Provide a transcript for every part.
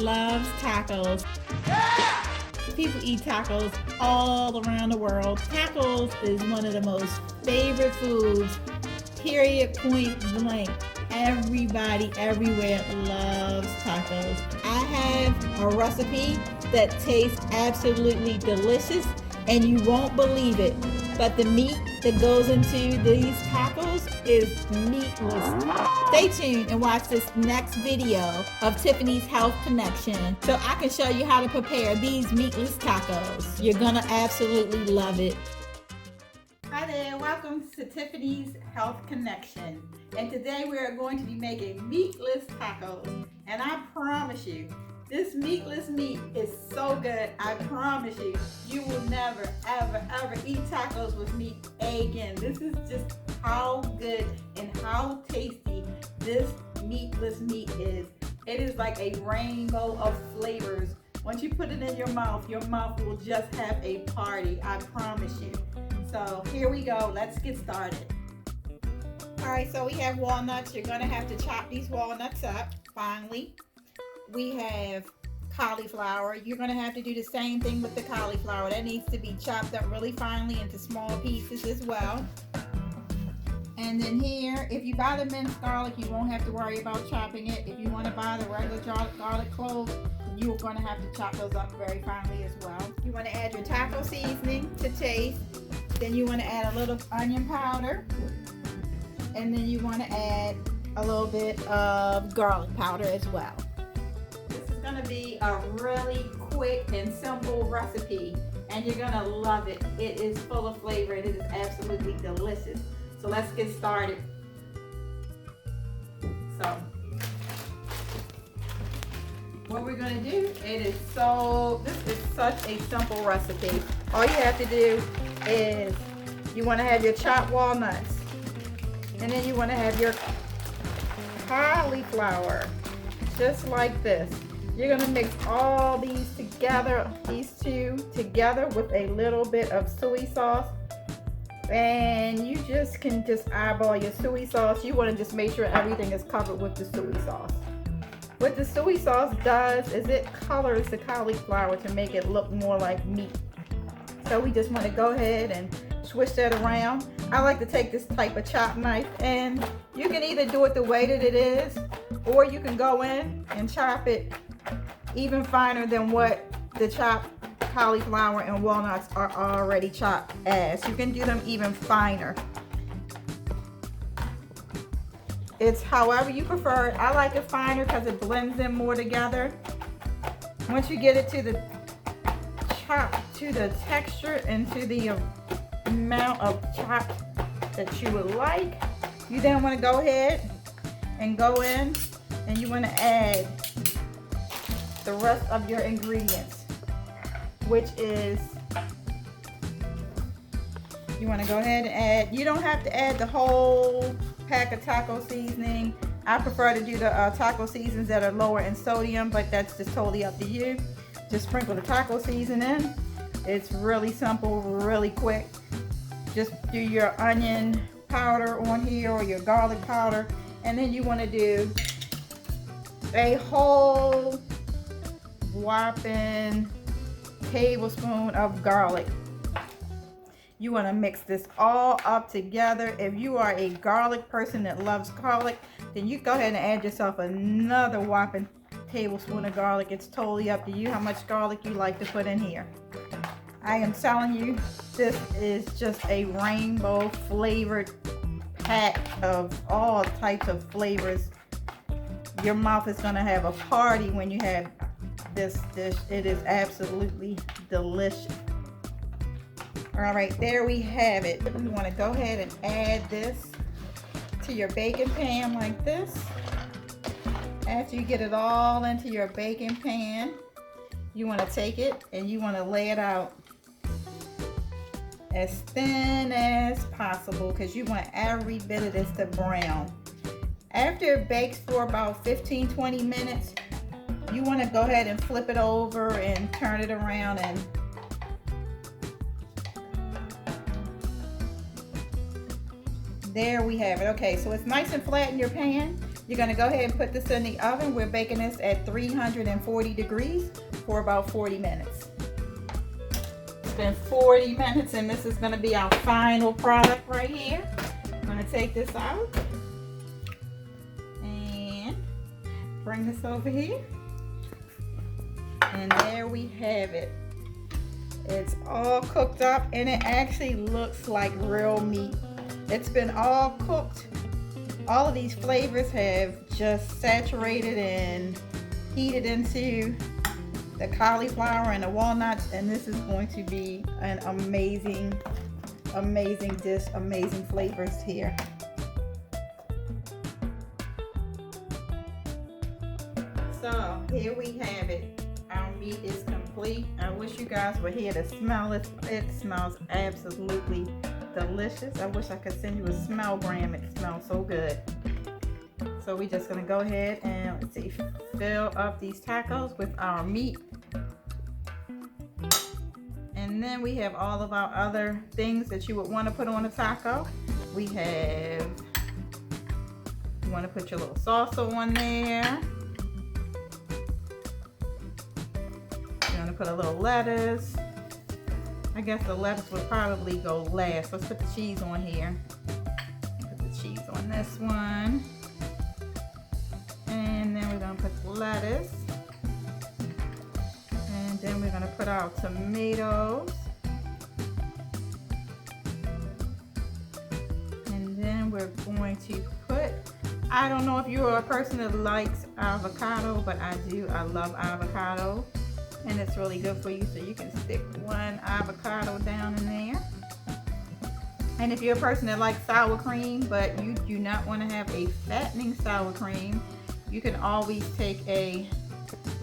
loves tacos. People eat tacos all around the world. Tacos is one of the most favorite foods, period, point blank. Everybody everywhere loves tacos. I have a recipe that tastes absolutely delicious and you won't believe it, but the meat that goes into these tacos is meatless. Stay tuned and watch this next video of Tiffany's Health Connection so I can show you how to prepare these meatless tacos. You're gonna absolutely love it. Hi there, welcome to Tiffany's Health Connection. And today we are going to be making meatless tacos. And I promise you, this meatless meat is so good. I promise you, you will never, ever, ever eat tacos with meat again. This is just how good and how tasty this meatless meat is. It is like a rainbow of flavors. Once you put it in your mouth will just have a party. I promise you. So here we go. Let's get started. All right, so we have walnuts. You're gonna have to chop these walnuts up finely. We have cauliflower. You're going to have to do the same thing with the cauliflower. That needs to be chopped up really finely into small pieces as well. And then here, if you buy the minced garlic, you won't have to worry about chopping it. If you want to buy the regular garlic cloves, you're going to have to chop those up very finely as well. You want to add your taco seasoning to taste. Then you want to add a little onion powder. And then you want to add a little bit of garlic powder as well. Going to be a really quick and simple recipe and you're going to love it. It is full of flavor. It is absolutely delicious. So let's get started. So what we're going to do, this is such a simple recipe. All you have to do is you want to have your chopped walnuts and then you want to have your cauliflower just like this. You're gonna mix all these together, these two together with a little bit of soy sauce. And you can just eyeball your soy sauce. You wanna just make sure everything is covered with the soy sauce. What the soy sauce does is it colors the cauliflower to make it look more like meat. So we just wanna go ahead and switch that around. I like to take this type of chop knife and you can either do it the way that it is or you can go in and chop it even finer than what the chopped cauliflower and walnuts are already chopped as. You can do them even finer. It's however you prefer it. I like it finer because it blends them more together. Once you get it to the chop, to the texture and to the amount of chop that you would like, you then want to go ahead and go in and you want to add the rest of your ingredients, which is you want to go ahead and add, you don't have to add the whole pack of taco seasoning. I prefer to do the taco seasonings that are lower in sodium, but that's just totally up to you. Just sprinkle the taco seasoning in. It's really simple, really quick. Just do your onion powder on here or your garlic powder, and then you want to do a whole whopping tablespoon of garlic. You want to mix this all up together. If you are a garlic person that loves garlic, then you go ahead and add yourself another whopping tablespoon of garlic. It's totally up to you how much garlic you like to put in here. I am telling you, this is just a rainbow flavored pack of all types of flavors. Your mouth is going to have a party when you have this dish. It is absolutely delicious. All right, there we have it. You want to go ahead and add this to your baking pan like this. After you get it all into your baking pan, you want to take it and you want to lay it out as thin as possible because you want every bit of this to brown. After it bakes for about 15-20 minutes, you want to go ahead and flip it over and turn it around, and there we have it. Okay, so it's nice and flat in your pan. You're gonna go ahead and put this in the oven. We're baking this at 340 degrees for about 40 minutes. It's been 40 minutes and this is gonna be our final product right here. I'm gonna take this out and bring this over here. And there we have it. It's all cooked up and it actually looks like real meat. It's been all cooked. All of these flavors have just saturated and heated into the cauliflower and the walnuts, and this is going to be an amazing, amazing dish, amazing flavors here. So here we have it. Our meat is complete. I wish you guys were here to smell it. It smells absolutely delicious. I wish I could send you a smellgram. It smells so good. So we're just gonna go ahead and let's see, fill up these tacos with our meat. And then we have all of our other things that you would want to put on a taco. We have, you want to put your little salsa on there. You want to put a little lettuce. I guess the lettuce would probably go last. Let's put the cheese on here. Put the cheese on this one. And then we're gonna put the lettuce. And then we're gonna put our tomatoes. And then we're going to put, I don't know if you're a person that likes avocado, but I do. I love avocado. And it's really good for you, so you can stick one avocado down in there. And if you're a person that likes sour cream, but you do not want to have a fattening sour cream, you can always take a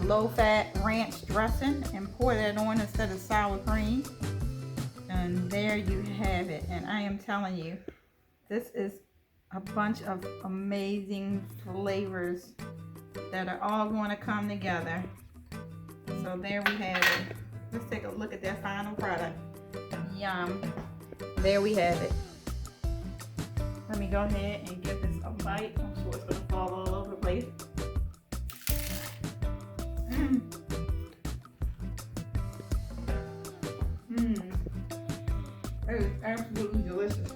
low-fat ranch dressing and pour that on instead of sour cream. And there you have it. And I am telling you, this is a bunch of amazing flavors that are all going to come together. So there we have it. Let's take a look at that final product. Yum. There we have it. Let me go ahead and give this a bite. I'm sure it's going to fall all over the place. It is absolutely delicious.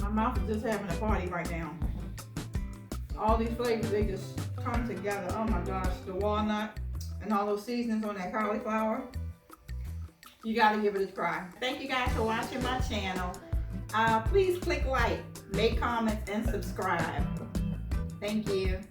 My mouth is just having a party right now. All these flavors, they just come together. Oh my gosh, the walnut and all those seasonings on that cauliflower. You gotta give it a try. Thank you guys for watching my channel. Please click like, make comments, and subscribe. Thank you.